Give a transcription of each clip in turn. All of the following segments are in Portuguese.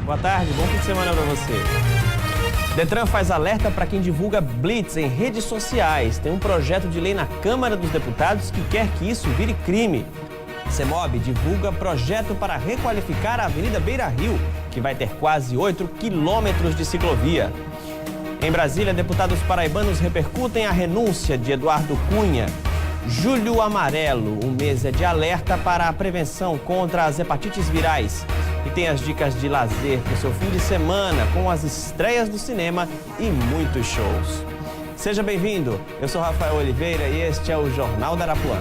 Boa tarde, bom fim de semana para você. Detran faz alerta para quem divulga blitz em redes sociais. Tem um projeto de lei na Câmara dos Deputados que quer que isso vire crime. CEMOB divulga projeto para requalificar a Avenida Beira Rio, que vai ter quase 8 quilômetros de ciclovia. Em Brasília, deputados paraibanos repercutem a renúncia de Eduardo Cunha. Julho Amarelo, um mês de alerta para a prevenção contra as hepatites virais. E tem as dicas de lazer para o seu fim de semana, com as estreias do cinema e muitos shows. Seja bem-vindo, eu sou Rafael Oliveira e este é o Jornal da Arapuã.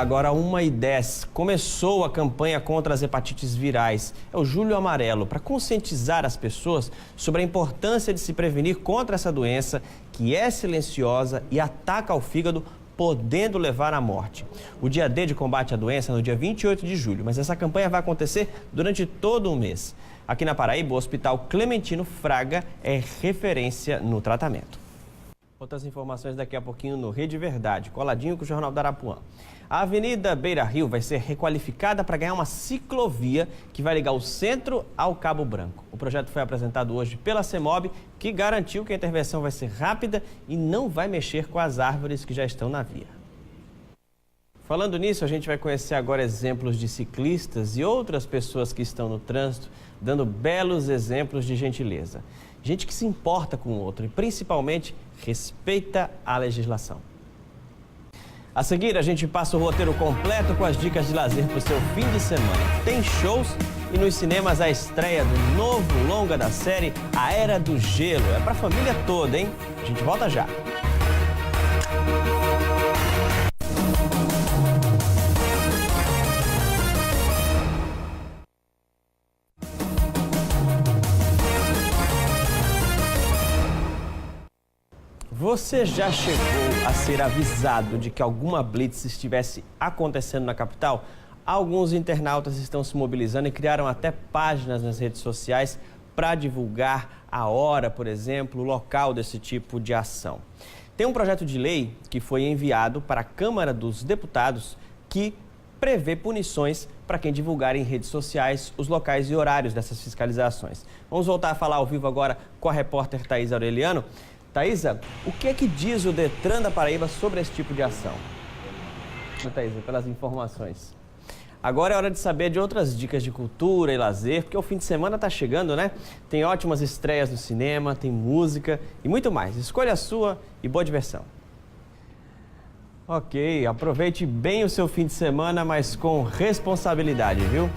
Agora 1h10, começou a campanha contra as hepatites virais. É o Julho Amarelo, para conscientizar as pessoas sobre a importância de se prevenir contra essa doença que é silenciosa e ataca o fígado, podendo levar à morte. O dia D de combate à doença é no dia 28 de julho, mas essa campanha vai acontecer durante todo o mês. Aqui na Paraíba, o Hospital Clementino Fraga é referência no tratamento. Outras informações daqui a pouquinho no Rede Verdade, coladinho com o Jornal da Arapuã. A Avenida Beira Rio vai ser requalificada para ganhar uma ciclovia que vai ligar o centro ao Cabo Branco. O projeto foi apresentado hoje pela CEMOB, que garantiu que a intervenção vai ser rápida e não vai mexer com as árvores que já estão na via. Falando nisso, a gente vai conhecer agora exemplos de ciclistas e outras pessoas que estão no trânsito, dando belos exemplos de gentileza. Gente que se importa com o outro e, principalmente, respeita a legislação. A seguir, a gente passa o roteiro completo com as dicas de lazer para o seu fim de semana. Tem shows e nos cinemas a estreia do novo longa da série A Era do Gelo. É para a família toda, hein? A gente volta já. Você já chegou a ser avisado de que alguma blitz estivesse acontecendo na capital? Alguns internautas estão se mobilizando e criaram até páginas nas redes sociais para divulgar a hora, por exemplo, o local desse tipo de ação. Tem um projeto de lei que foi enviado para a Câmara dos Deputados que prevê punições para quem divulgar em redes sociais os locais e horários dessas fiscalizações. Vamos voltar a falar ao vivo agora com a repórter Thaisa Aureliano. Thaisa, o que é que diz o Detran da Paraíba sobre esse tipo de ação? Thaisa, pelas informações. Agora é hora de saber de outras dicas de cultura e lazer, porque o fim de semana está chegando, né? Tem ótimas estreias no cinema, tem música e muito mais. Escolha a sua e boa diversão. Ok, aproveite bem o seu fim de semana, mas com responsabilidade, viu?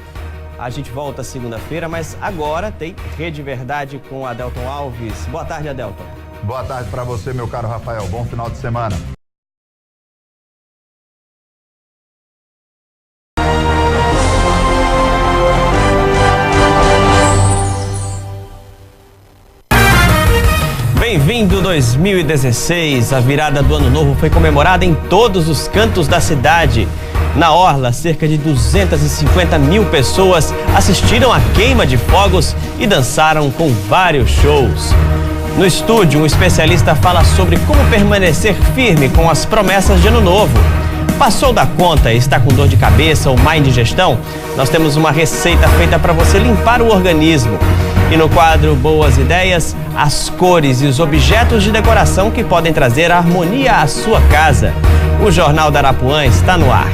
A gente volta segunda-feira, mas agora tem Rede Verdade com Adelton Alves. Boa tarde, Adelton. Boa tarde para você, meu caro Rafael. Bom final de semana. Bem-vindo 2016. A virada do ano novo foi comemorada em todos os cantos da cidade. Na Orla, cerca de 250 mil pessoas assistiram à queima de fogos e dançaram com vários shows. No estúdio, um especialista fala sobre como permanecer firme com as promessas de ano novo. Passou da conta e está com dor de cabeça ou má indigestão? Nós temos uma receita feita para você limpar o organismo. E no quadro Boas Ideias, as cores e os objetos de decoração que podem trazer harmonia à sua casa. O Jornal da Arapuã está no ar.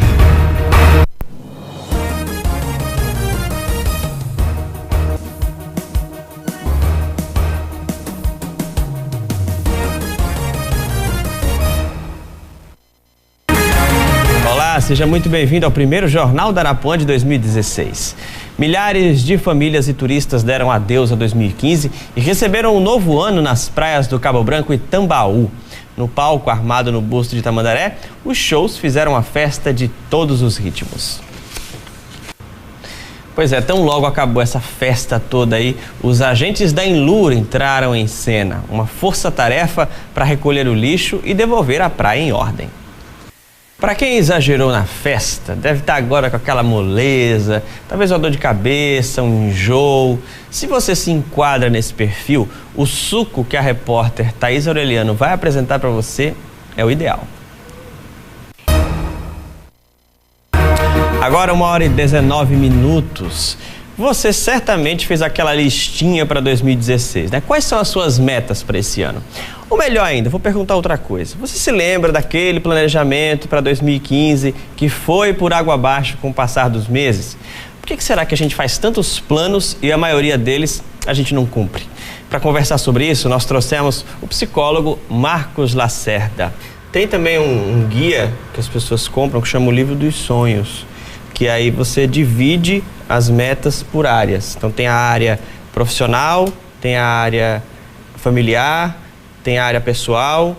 Seja muito bem-vindo ao primeiro Jornal da Arapuã de 2016. Milhares de famílias e turistas deram adeus a 2015 e receberam um novo ano nas praias do Cabo Branco e Tambaú. No palco armado no busto de Tamandaré, os shows fizeram a festa de todos os ritmos. Pois é, tão logo acabou essa festa toda aí, os agentes da Enlur entraram em cena. Uma força-tarefa para recolher o lixo e devolver a praia em ordem. Para quem exagerou na festa, deve estar agora com aquela moleza, talvez uma dor de cabeça, um enjoo. Se você se enquadra nesse perfil, o suco que a repórter Thaís Aureliano vai apresentar para você é o ideal. Agora 1h19. Você certamente fez aquela listinha para 2016, né? Quais são as suas metas para esse ano? Ou melhor ainda, vou perguntar outra coisa. Você se lembra daquele planejamento para 2015 que foi por água abaixo com o passar dos meses? Por que será que a gente faz tantos planos e a maioria deles a gente não cumpre? Para conversar sobre isso, nós trouxemos o psicólogo Marcos Lacerda. Tem também um guia que as pessoas compram que chama o Livro dos Sonhos, que aí você divide as metas por áreas. Então tem a área profissional, tem a área familiar, tem a área pessoal,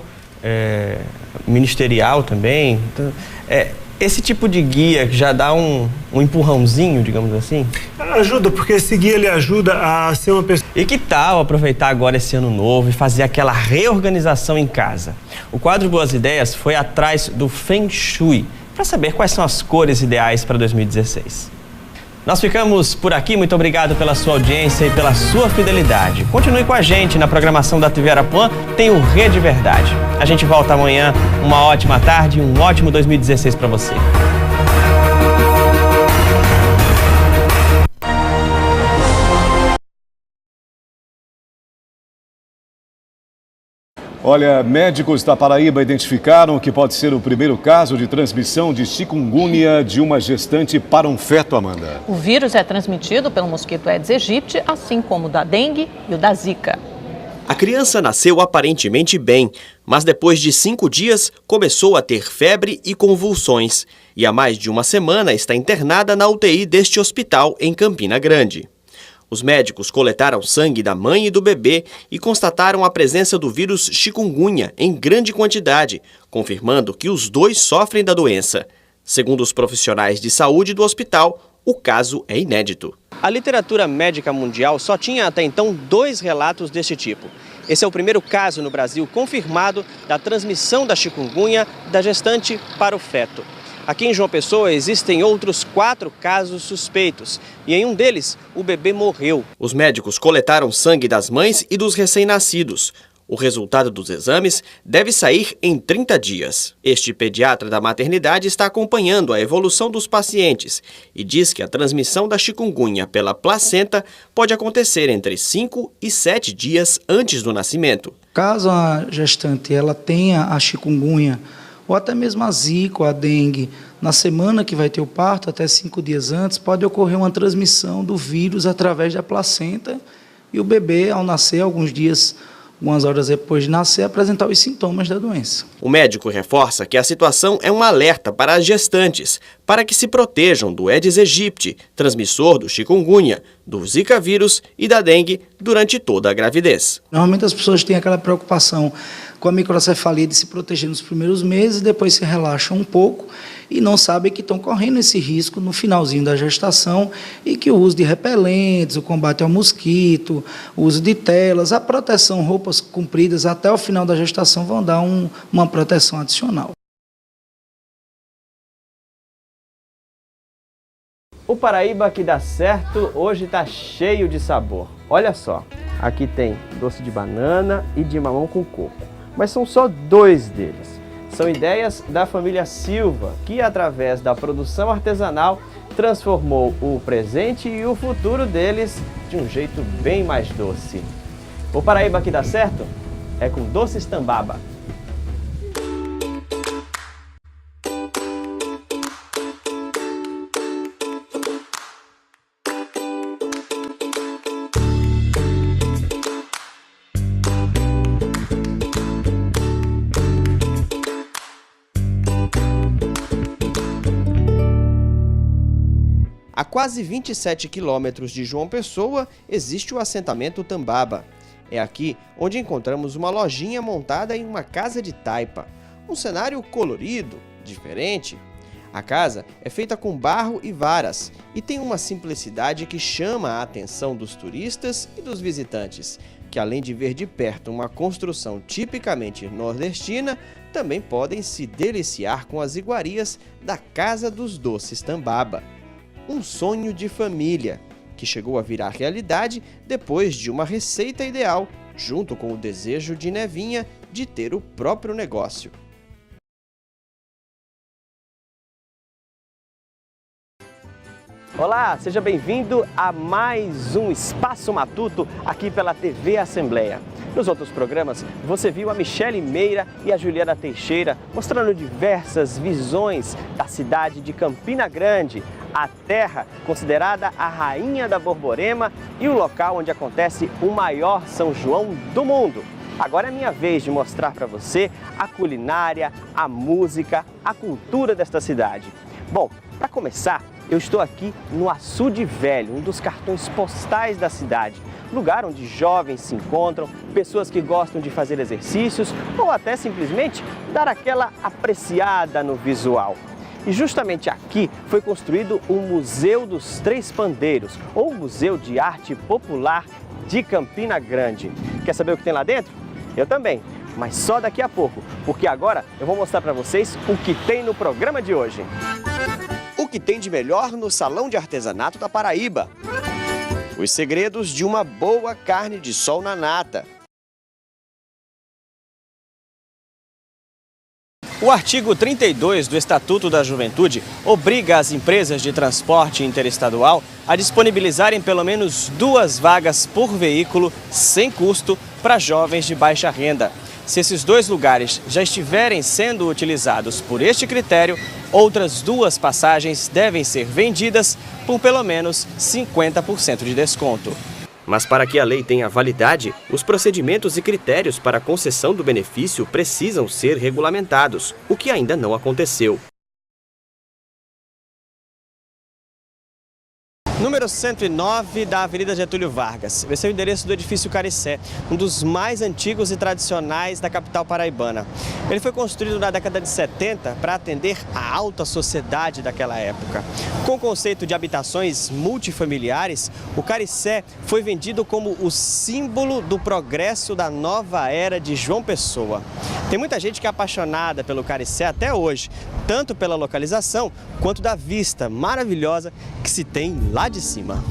ministerial também. Então, esse tipo de guia que já dá um empurrãozinho, digamos assim? Ajuda, porque esse guia ele ajuda a ser uma pessoa... E que tal aproveitar agora esse ano novo e fazer aquela reorganização em casa? O quadro Boas Ideias foi atrás do Feng Shui, para saber quais são as cores ideais para 2016. Nós ficamos por aqui, muito obrigado pela sua audiência e pela sua fidelidade. Continue com a gente na programação da TV Arapuã, tem o Rede Verdade. A gente volta amanhã, uma ótima tarde e um ótimo 2016 para você. Olha, médicos da Paraíba identificaram que pode ser o primeiro caso de transmissão de chikungunya de uma gestante para um feto, Amanda. O vírus é transmitido pelo mosquito Aedes aegypti, assim como o da dengue e o da zika. A criança nasceu aparentemente bem, mas depois de 5 dias começou a ter febre e convulsões. E há mais de uma semana está internada na UTI deste hospital em Campina Grande. Os médicos coletaram sangue da mãe e do bebê e constataram a presença do vírus chikungunya em grande quantidade, confirmando que os dois sofrem da doença. Segundo os profissionais de saúde do hospital, o caso é inédito. A literatura médica mundial só tinha até então 2 relatos deste tipo. Esse é o primeiro caso no Brasil confirmado da transmissão da chikungunya da gestante para o feto. Aqui em João Pessoa existem outros 4 casos suspeitos e em um deles o bebê morreu. Os médicos coletaram sangue das mães e dos recém-nascidos. O resultado dos exames deve sair em 30 dias. Este pediatra da maternidade está acompanhando a evolução dos pacientes e diz que a transmissão da chikungunya pela placenta pode acontecer entre 5 e 7 dias antes do nascimento. Caso a gestante ela tenha a chikungunya ou até mesmo a zika ou a dengue, na semana que vai ter o parto, até 5 dias antes, pode ocorrer uma transmissão do vírus através da placenta e o bebê, ao nascer, alguns dias, algumas horas depois de nascer, apresentar os sintomas da doença. O médico reforça que a situação é um alerta para as gestantes, para que se protejam do Aedes aegypti, transmissor do chikungunya, do zika vírus e da dengue durante toda a gravidez. Normalmente as pessoas têm aquela preocupação com a microcefalia de se proteger nos primeiros meses, depois se relaxam um pouco e não sabem que estão correndo esse risco no finalzinho da gestação e que o uso de repelentes, o combate ao mosquito, o uso de telas, a proteção, roupas compridas até o final da gestação vão dar uma proteção adicional. O Paraíba que dá certo hoje está cheio de sabor. Olha só, aqui tem doce de banana e de mamão com coco, mas são só 2 deles. São ideias da família Silva, que através da produção artesanal transformou o presente e o futuro deles de um jeito bem mais doce. O Paraíba que dá certo é com Doces Tambaba. A quase 27 quilômetros de João Pessoa existe o assentamento Tambaba. É aqui onde encontramos uma lojinha montada em uma casa de taipa. Um cenário colorido, diferente. A casa é feita com barro e varas e tem uma simplicidade que chama a atenção dos turistas e dos visitantes, que além de ver de perto uma construção tipicamente nordestina, também podem se deliciar com as iguarias da Casa dos Doces Tambaba. Um sonho de família, que chegou a virar realidade depois de uma receita ideal, junto com o desejo de Nevinha de ter o próprio negócio. Olá, seja bem-vindo a mais um Espaço Matuto aqui pela TV Assembleia. Nos outros programas, você viu a Michele Meira e a Juliana Teixeira mostrando diversas visões da cidade de Campina Grande, a terra considerada a rainha da Borborema e o local onde acontece o maior São João do mundo. Agora é minha vez de mostrar para você a culinária, a música, a cultura desta cidade. Bom, para começar, eu estou aqui no Açude Velho, um dos cartões postais da cidade. Lugar onde jovens se encontram, pessoas que gostam de fazer exercícios ou até simplesmente dar aquela apreciada no visual. E justamente aqui foi construído o Museu dos Três Pandeiros, ou Museu de Arte Popular de Campina Grande. Quer saber o que tem lá dentro? Eu também, mas só daqui a pouco, porque agora eu vou mostrar para vocês o que tem no programa de hoje. O que tem de melhor no Salão de Artesanato da Paraíba. Os segredos de uma boa carne de sol na nata. O artigo 32 do Estatuto da Juventude obriga as empresas de transporte interestadual a disponibilizarem pelo menos 2 vagas por veículo sem custo para jovens de baixa renda. Se esses 2 lugares já estiverem sendo utilizados por este critério, outras 2 passagens devem ser vendidas por pelo menos 50% de desconto. Mas para que a lei tenha validade, os procedimentos e critérios para a concessão do benefício precisam ser regulamentados, o que ainda não aconteceu. Número 109 da Avenida Getúlio Vargas. Esse é o endereço do edifício Caricé, um dos mais antigos e tradicionais da capital paraibana. Ele foi construído na década de 70 para atender a alta sociedade daquela época. Com o conceito de habitações multifamiliares, o Caricé foi vendido como o símbolo do progresso da nova era de João Pessoa. Tem muita gente que é apaixonada pelo Caricé até hoje, tanto pela localização quanto da vista maravilhosa que se tem lá de cima.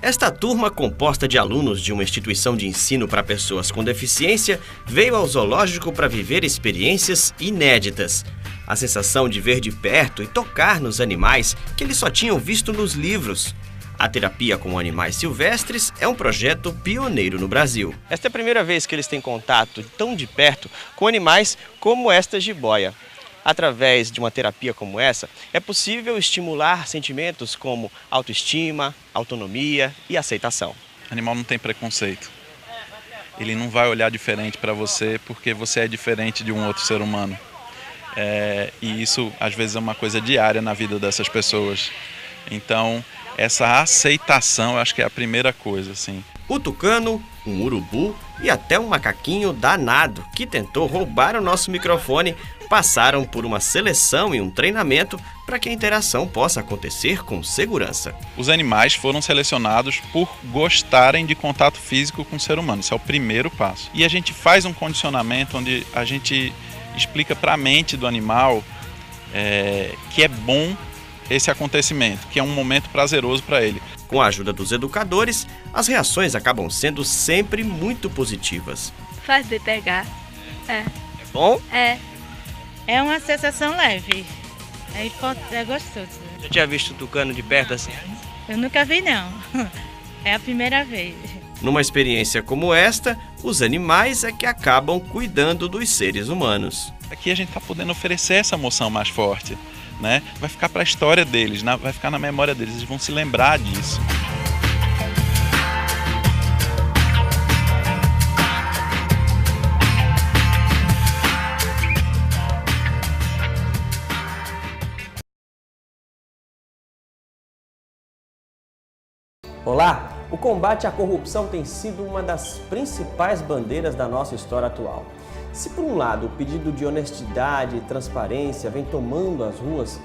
Esta turma, composta de alunos de uma instituição de ensino para pessoas com deficiência, veio ao zoológico para viver experiências inéditas. A sensação de ver de perto e tocar nos animais que eles só tinham visto nos livros. A terapia com animais silvestres é um projeto pioneiro no Brasil. Esta é a primeira vez que eles têm contato tão de perto com animais como esta jiboia. Através de uma terapia como essa, é possível estimular sentimentos como autoestima, autonomia e aceitação. O animal não tem preconceito. Ele não vai olhar diferente para você porque você é diferente de um outro ser humano. E isso, às vezes, é uma coisa diária na vida dessas pessoas. Então, essa aceitação, eu acho que é a primeira coisa, assim. O tucano, um urubu e até um macaquinho danado que tentou roubar o nosso microfone passaram por uma seleção e um treinamento para que a interação possa acontecer com segurança. Os animais foram selecionados por gostarem de contato físico com o ser humano. Isso é o primeiro passo. E a gente faz um condicionamento onde a gente explica para a mente do animal que é bom esse acontecimento, que é um momento prazeroso para ele. Com a ajuda dos educadores, as reações acabam sendo sempre muito positivas. Faz de pegar. É bom? É uma sensação leve. É gostoso. Já tinha visto o tucano de perto assim? Eu nunca vi, não. É a primeira vez. Numa experiência como esta, os animais é que acabam cuidando dos seres humanos. Aqui a gente está podendo oferecer essa emoção mais forte, né? Vai ficar para a história deles, vai ficar na memória deles, eles vão se lembrar disso. Olá! O combate à corrupção tem sido uma das principais bandeiras da nossa história atual. Se por um lado o pedido de honestidade e transparência vem tomando as ruas,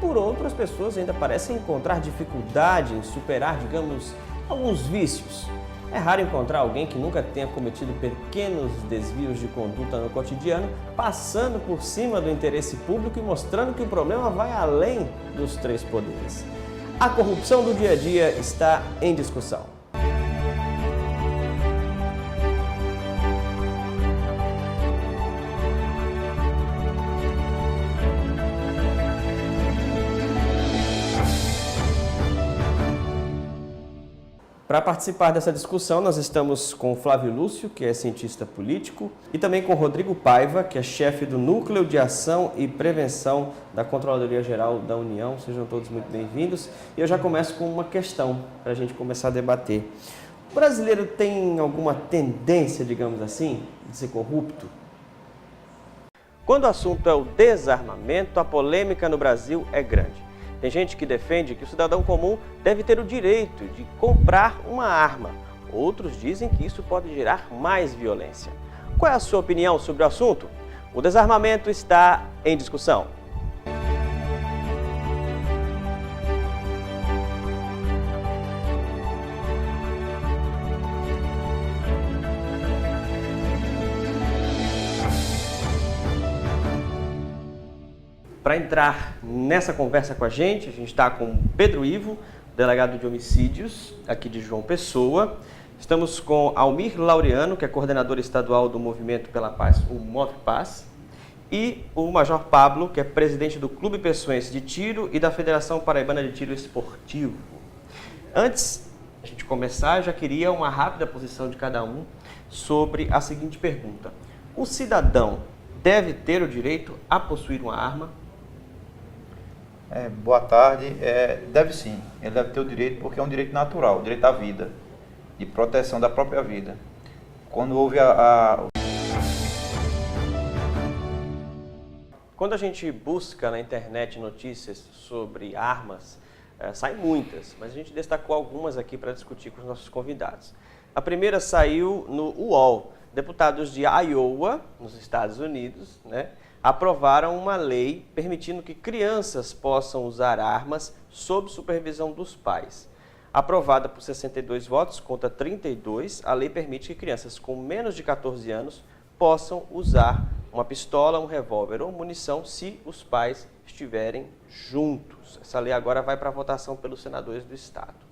Por outro, as pessoas ainda parecem encontrar dificuldade em superar, digamos, alguns vícios. É raro encontrar alguém que nunca tenha cometido pequenos desvios de conduta no cotidiano, passando por cima do interesse público e mostrando que o problema vai além dos três poderes. A corrupção do dia a dia está em discussão. Para participar dessa discussão, nós estamos com o Flávio Lúcio, que é cientista político, e também com o Rodrigo Paiva, que é chefe do Núcleo de Ação e Prevenção da Controladoria Geral da União. Sejam todos muito bem-vindos. E eu já começo com uma questão para a gente começar a debater. O brasileiro tem alguma tendência, digamos assim, de ser corrupto? Quando o assunto é o desarmamento, a polêmica no Brasil é grande. Tem gente que defende que o cidadão comum deve ter o direito de comprar uma arma. Outros dizem que isso pode gerar mais violência. Qual é a sua opinião sobre o assunto? O desarmamento está em discussão. Para entrar nessa conversa com a gente está com Pedro Ivo, delegado de homicídios aqui de João Pessoa. Estamos com Almir Laureano, que é coordenador estadual do Movimento pela Paz, o MovPaz, e o Major Pablo, que é presidente do Clube Pessoense de Tiro e da Federação Paraibana de Tiro Esportivo. Antes de a gente começar, eu já queria uma rápida posição de cada um sobre a seguinte pergunta: o cidadão deve ter o direito a possuir uma arma? Boa tarde. Deve sim, ele deve ter o direito porque é um direito natural, o direito à vida, de proteção da própria vida. Quando houve Quando a gente busca na internet notícias sobre armas, saem muitas, mas a gente destacou algumas aqui para discutir com os nossos convidados. A primeira saiu no UOL. Deputados de Iowa, nos Estados Unidos, aprovaram uma lei permitindo que crianças possam usar armas sob supervisão dos pais. Aprovada por 62 votos contra 32, a lei permite que crianças com menos de 14 anos possam usar uma pistola, um revólver ou munição se os pais estiverem juntos. Essa lei agora vai para a votação pelos senadores do Estado.